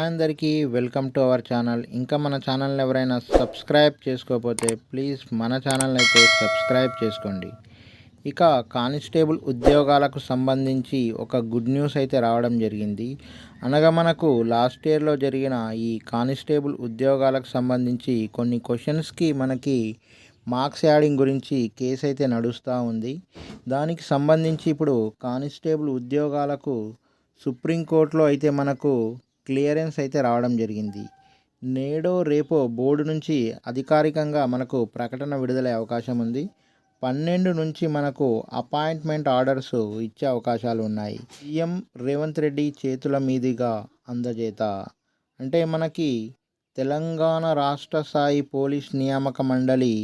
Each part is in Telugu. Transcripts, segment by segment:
అందరికీ వెల్కమ్ టు అవర్ ఛానల్. ఇంకా మన ఛానల్ని ఎవరైనా సబ్స్క్రైబ్ చేసుకోకపోతే ప్లీజ్ మన ఛానల్ని అయితే సబ్స్క్రైబ్ చేసుకోండి. ఇక కానిస్టేబుల్ ఉద్యోగాలకు సంబంధించి ఒక గుడ్ న్యూస్ అయితే రావడం జరిగింది. అనగా మనకు లాస్ట్ ఇయర్లో జరిగిన ఈ కానిస్టేబుల్ ఉద్యోగాలకు సంబంధించి కొన్ని క్వశ్చన్స్కి మనకి మార్క్స్ యాడింగ్ గురించి కేసు అయితే నడుస్తూ ఉంది. దానికి సంబంధించి ఇప్పుడు కానిస్టేబుల్ ఉద్యోగాలకు సుప్రీంకోర్టులో అయితే మనకు క్లియరెన్స్ అయితే రావడం జరిగింది. నేడో రేపో బోర్డు నుంచి అధికారికంగా మనకు ప్రకటన విడుదలయ్యే అవకాశం ఉంది. 12 నుంచి మనకు అపాయింట్మెంట్ ఆర్డర్స్ ఇచ్చే అవకాశాలు ఉన్నాయి. సీఎం రేవంత్ రెడ్డి చేతుల మీదుగా అందజేత అంటే మనకి తెలంగాణ రాష్ట్ర స్థాయి పోలీస్ నియామక మండలి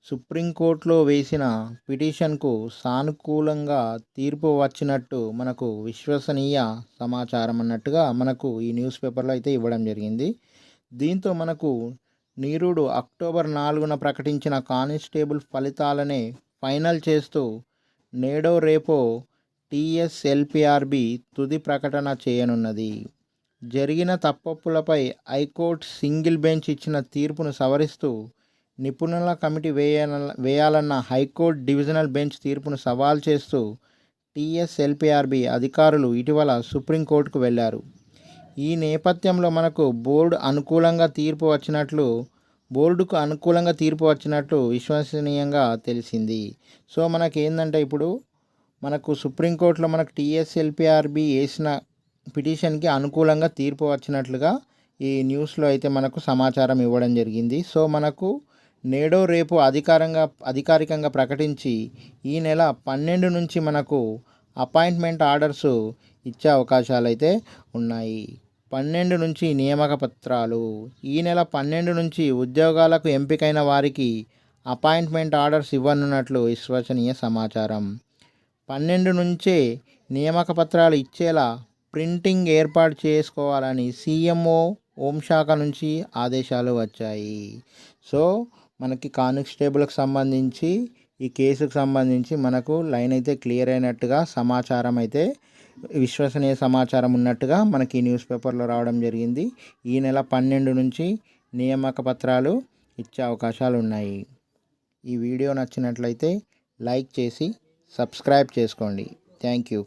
సుప్రీంకోర్టులో వేసిన పిటిషన్కు సానుకూలంగా తీర్పు వచ్చినట్టు మనకు విశ్వసనీయ సమాచారం అన్నట్టుగా మనకు ఈ న్యూస్ పేపర్లో అయితే ఇవ్వడం జరిగింది. దీంతో మనకు నీరుడు అక్టోబర్ 4న ప్రకటించిన కానిస్టేబుల్ ఫలితాలనే ఫైనల్ చేస్తూ నేడో రేపో టీఎస్ఎల్పిఆర్బి తుది ప్రకటన చేయనున్నది. జరిగిన తప్పొప్పులపై హైకోర్టు సింగిల్ బెంచ్ ఇచ్చిన తీర్పును సవరిస్తూ నిపుణుల కమిటీ వేయాలన్న హైకోర్టు డివిజనల్ బెంచ్ తీర్పును సవాల్ చేస్తూ టీఎస్ఎల్పిఆర్బి అధికారులు ఇటీవల సుప్రీంకోర్టుకు వెళ్లారు. ఈ నేపథ్యంలో మనకు బోర్డుకు అనుకూలంగా తీర్పు వచ్చినట్లు విశ్వసనీయంగా తెలిసింది. సో మనకేందంటే ఇప్పుడు మనకు సుప్రీంకోర్టులో మనకు టీఎస్ఎల్పిఆర్బి వేసిన పిటిషన్కి అనుకూలంగా తీర్పు వచ్చినట్లుగా ఈ న్యూస్లో అయితే మనకు సమాచారం ఇవ్వడం జరిగింది. సో మనకు నేడో రేపు అధికారికంగా ప్రకటించి ఈ నెల 12 నుంచి మనకు అపాయింట్మెంట్ ఆర్డర్స్ ఇచ్చే అవకాశాలు అయితే ఉన్నాయి. 12 నుంచి నియామక పత్రాలు, ఈ నెల 12 నుంచి ఉద్యోగాలకు ఎంపికైన వారికి అపాయింట్మెంట్ ఆర్డర్స్ ఇవ్వనున్నట్లు విశ్వసనీయ సమాచారం. 12 నుంచే నియామక పత్రాలు ఇచ్చేలా ప్రింటింగ్ ఏర్పాటు చేసుకోవాలని సీఎంఓ హోంశాఖ నుంచి ఆదేశాలు వచ్చాయి. సో మనకి కానిస్టేబుల్కి సంబంధించి ఈ కేసుకు సంబంధించి మనకు లైన్ అయితే క్లియర్ అయినట్టుగా సమాచారం అయితే విశ్వసనీయ సమాచారం ఉన్నట్టుగా మనకి న్యూస్ పేపర్లో రావడం జరిగింది. ఈ నెల 12 నుంచి నియామక పత్రాలు ఇచ్చే అవకాశాలు ఉన్నాయి. ఈ వీడియో నచ్చినట్లయితే లైక్ చేసి సబ్స్క్రైబ్ చేసుకోండి. Thank you.